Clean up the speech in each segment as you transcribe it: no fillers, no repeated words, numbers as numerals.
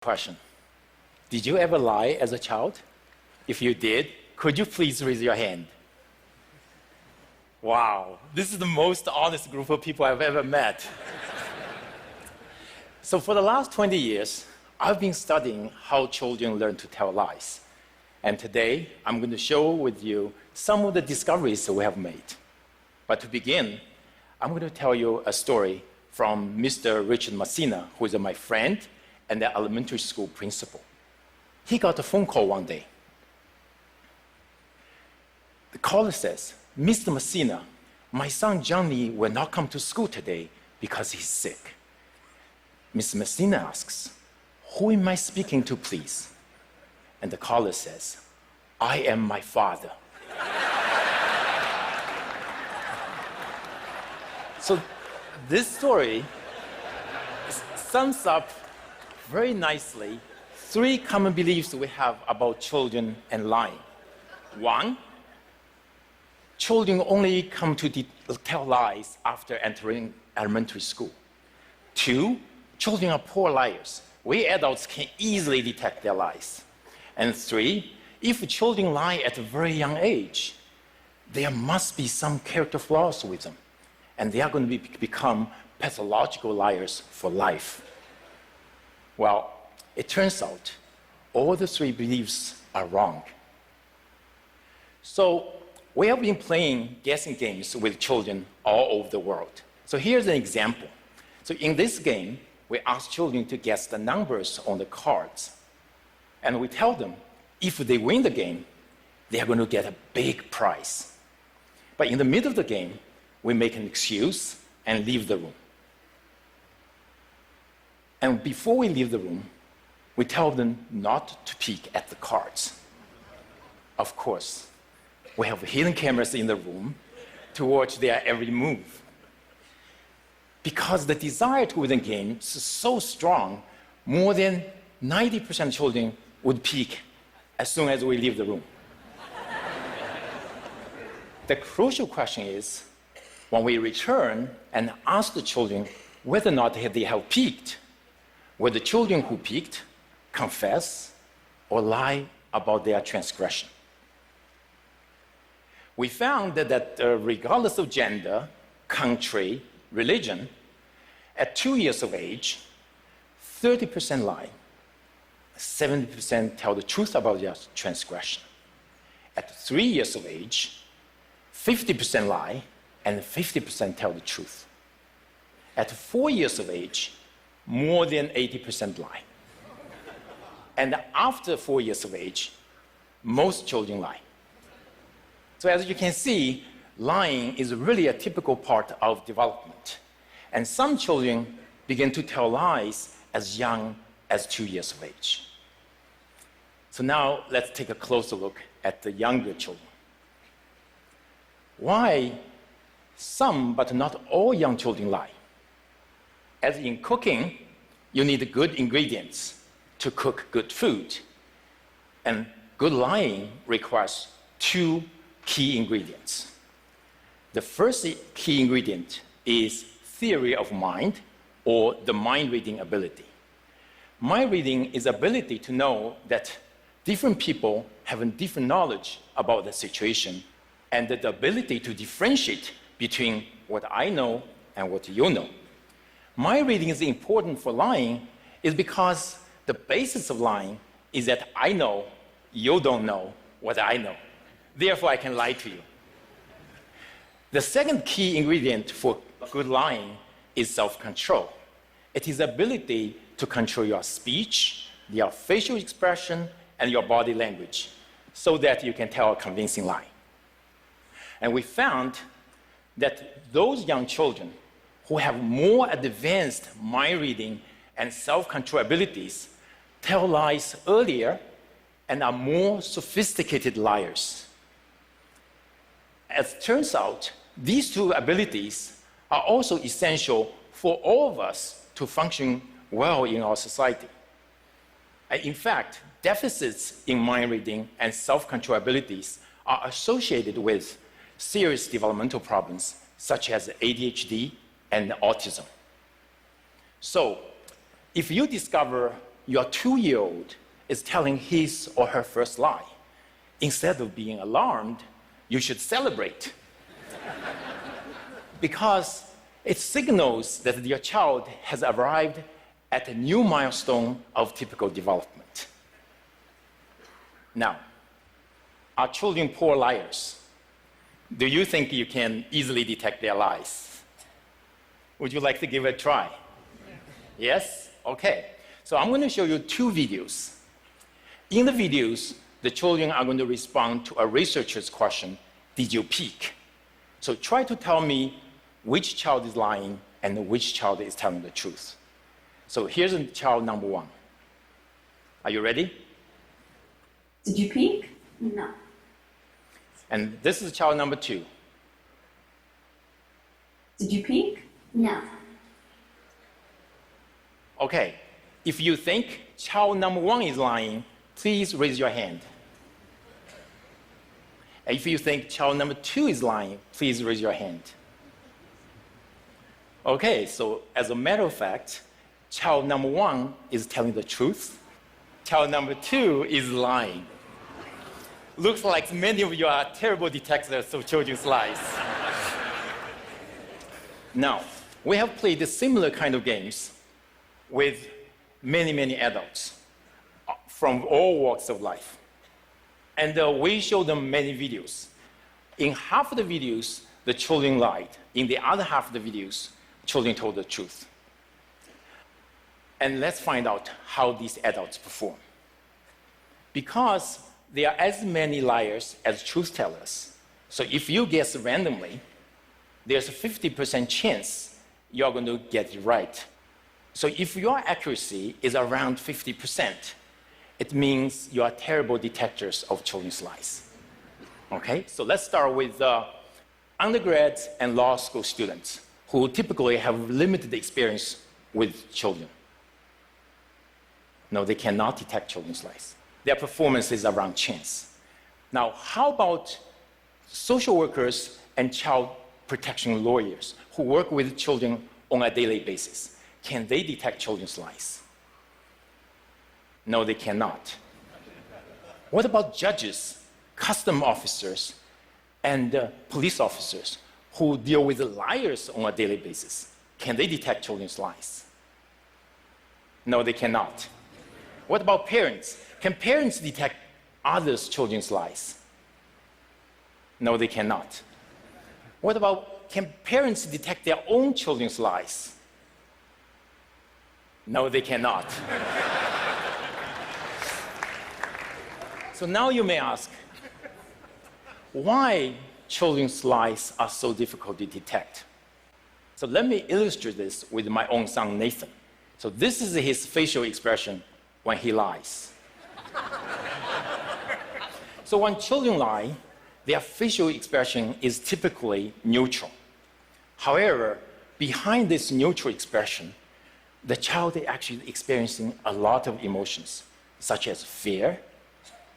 Question. Did you ever lie as a child? If you did, could you please raise your hand? Wow, this is the most honest group of people I've ever met. So for the last 20 years, I've been studying how children learn to tell lies. And today, I'm going to share with you some of the discoveries that we have made. But to begin, I'm going to tell you a story from Mr. Richard Messina, who is my friend and the elementary school principal. He got a phone call one day. The caller says, "Mr. Messina, my son Johnny will not come to school today because he's sick." Mr. Messina asks, "Who am I speaking to, please?" And the caller says, "I am my father." So this story sums up very nicely three common beliefs we have about children and lying. One, children only come to tell lies after entering elementary school. Two, children are poor liars. We adults can easily detect their lies. And three, if children lie at a very young age, there must be some character flaws with them, and they are going to become pathological liars for life. Well, it turns out all the three beliefs are wrong. So we have been playing guessing games with children all over the world. So here's an example. So in this game, we ask children to guess the numbers on the cards. And we tell them, if they win the game, they are going to get a big prize. But in the middle of the game, we make an excuse and leave the room. And before we leave the room, we tell them not to peek at the cards. Of course, we have hidden cameras in the room to watch their every move. Because the desire to win the game is so strong, more than 90% of children would peek as soon as we leave the room. The crucial question is, when we return and ask the children whether or not they have peeked, will the children who peeked confess or lie about their transgression? We found that regardless of gender, country, religion, at 2 years of age, 30% lie, 70% tell the truth about their transgression. At 3 years of age, 50% lie, and 50% tell the truth. At 4 years of age, more than 80% lie. And after 4 years of age, most children lie. So as you can see, lying is really a typical part of development. And some children begin to tell lies as young as 2 years of age. So now let's take a closer look at the younger children. Why some, but not all young children lie? As in cooking, you need good ingredients to cook good food. And good lying requires two key ingredients. The first key ingredient is theory of mind, or the mind reading ability. Mind reading is ability to know that different people have a different knowledge about the situation, and the ability to differentiate between what I know and what you know. Mind reading is important for lying is because the basis of lying is that I know you don't know what I know. Therefore, I can lie to you. The second key ingredient for good lying is self-control. It is the ability to control your speech, your facial expression, and your body language so that you can tell a convincing lie. And we found that those young children who have more advanced mind reading and self-control abilities tell lies earlier and are more sophisticated liars. As it turns out, these two abilities are also essential for all of us to function well in our society. In fact, deficits in mind reading and self-control abilities are associated with serious developmental problems such as ADHD and autism. So, if you discover your 2-year-old is telling his or her first lie, instead of being alarmed, you should celebrate. Because it signals that your child has arrived at a new milestone of typical development. Now, are children poor liars? Do you think you can easily detect their lies? Would you like to give it a try? Yes? Okay. So I'm going to show you 2 videos. In the videos, the children are going to respond to a researcher's question, did you peek? So try to tell me which child is lying and which child is telling the truth. So here's child number 1. Are you ready? Did you peek? No. And this is child number 2. Did you peek? No. Okay, if you think child number 1 is lying, please raise your hand. And if you think child number 2 is lying, please raise your hand. Okay, so as a matter of fact, child number 1 is telling the truth. Child number 2 is lying. Looks like many of you are terrible detectors of children's lies. Now, we have played similar kind of games with many adults from all walks of life. And we show them many videos. In half of the videos, the children lied. In the other half of the videos, children told the truth. And let's find out how these adults perform. Because there are as many liars as truth tellers. So if you guess randomly, there's a 50% chance you're going to get it right. So if your accuracy is around 50%, it means you are terrible detectors of children's lies. Okay, so let's start with undergrads and law school students who typically have limited experience with children. No, they cannot detect children's lies. Their performance is around chance. Now, how about social workers and child protection lawyers who work with children on a daily basis? Can they detect children's lies? No, they cannot. What about judges, custom officers, and police officers who deal with liars on a daily basis? Can they detect children's lies? No, they cannot. What about parents? Can parents detect others' children's lies? No, they cannot. What about, can parents detect their own children's lies? No, they cannot. So now you may ask, why children's lies are so difficult to detect? So let me illustrate this with my own son, Nathan. So this is his facial expression when he lies. So when children lie, their facial expression is typically neutral. However, behind this neutral expression, the child is actually experiencing a lot of emotions, such as fear,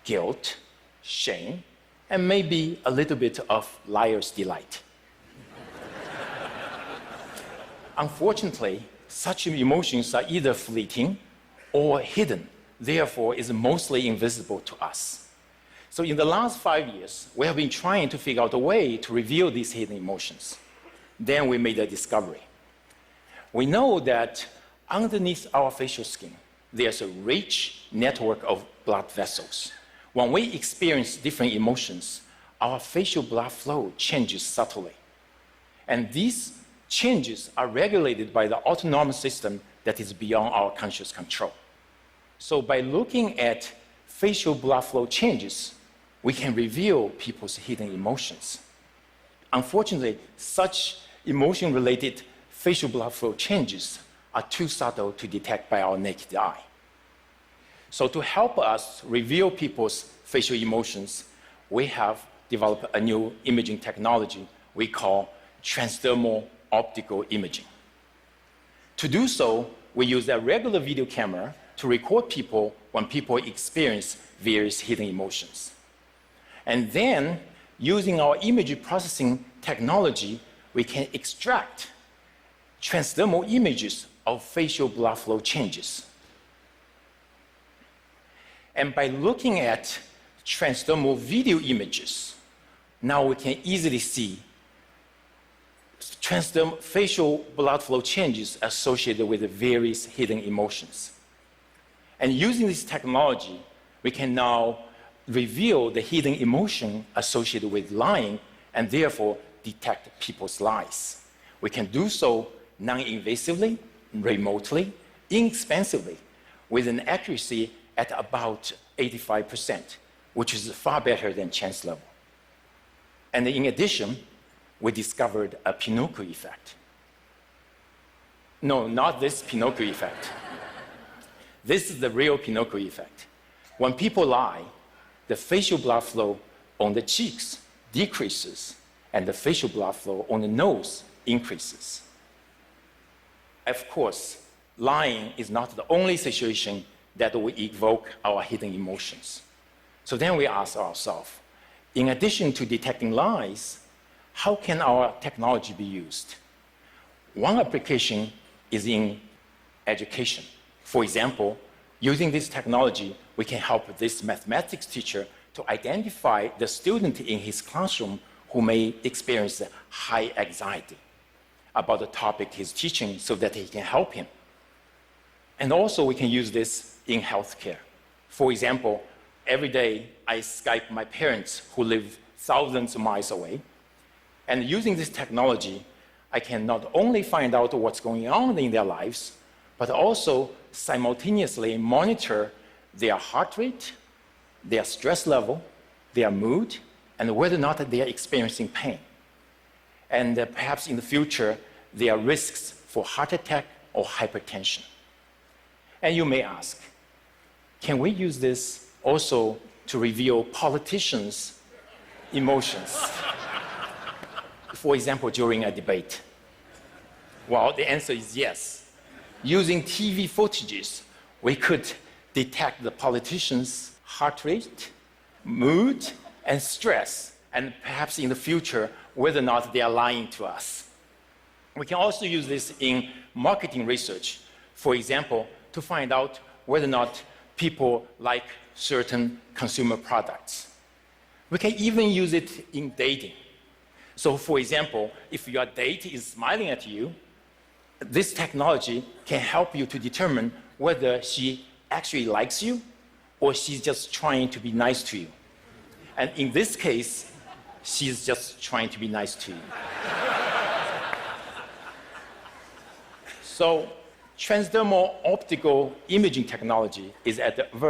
guilt, shame, and maybe a little bit of liar's delight. Unfortunately, such emotions are either fleeting or hidden, therefore is mostly invisible to us. So in the last 5 years, we have been trying to figure out a way to reveal these hidden emotions. Then we made a discovery. We know that underneath our facial skin, there's a rich network of blood vessels. When we experience different emotions, our facial blood flow changes subtly. And these changes are regulated by the autonomic system that is beyond our conscious control. So by looking at facial blood flow changes, we can reveal people's hidden emotions. Unfortunately, such emotion-related facial blood flow changes are too subtle to detect by our naked eye. So to help us reveal people's facial emotions, we have developed a new imaging technology we call transdermal optical imaging. To do so, we use a regular video camera to record people when people experience various hidden emotions. And then, using our image processing technology, we can extract transdermal images of facial blood flow changes. And by looking at transdermal video images, now we can easily see transdermal facial blood flow changes associated with the various hidden emotions. And using this technology, we can now reveal the hidden emotion associated with lying and therefore detect people's lies. We can do so non-invasively, remotely, inexpensively, with an accuracy at about 85%, which is far better than chance level. And in addition, we discovered a Pinocchio effect. No, not this Pinocchio effect. This is the real Pinocchio effect. When people lie, the facial blood flow on the cheeks decreases, and the facial blood flow on the nose increases. Of course, lying is not the only situation that will evoke our hidden emotions. So then we ask ourselves, in addition to detecting lies, how can our technology be used? One application is in education. For example, using this technology, we can help this mathematics teacher to identify the student in his classroom who may experience high anxiety about the topic he's teaching so that he can help him. And also we can use this in healthcare. For example, every day I Skype my parents who live thousands of miles away. And using this technology, I can not only find out what's going on in their lives, but also simultaneously monitor their heart rate, their stress level, their mood, and whether or not they are experiencing pain. And perhaps in the future, there are risks for heart attack or hypertension. And you may ask, can we use this also to reveal politicians' emotions? For example, during a debate. Well, the answer is yes. Using TV footages, we could detect the politicians' heart rate, mood, and stress, and perhaps in the future, whether or not they are lying to us. We can also use this in marketing research, for example, to find out whether or not people like certain consumer products. We can even use it in dating. So, for example, if your date is smiling at you, this technology can help you to determine whether she actually likes you or she's just trying to be nice to you. And in this case, she's just trying to be nice to you. So, transdermal optical imaging technology is at the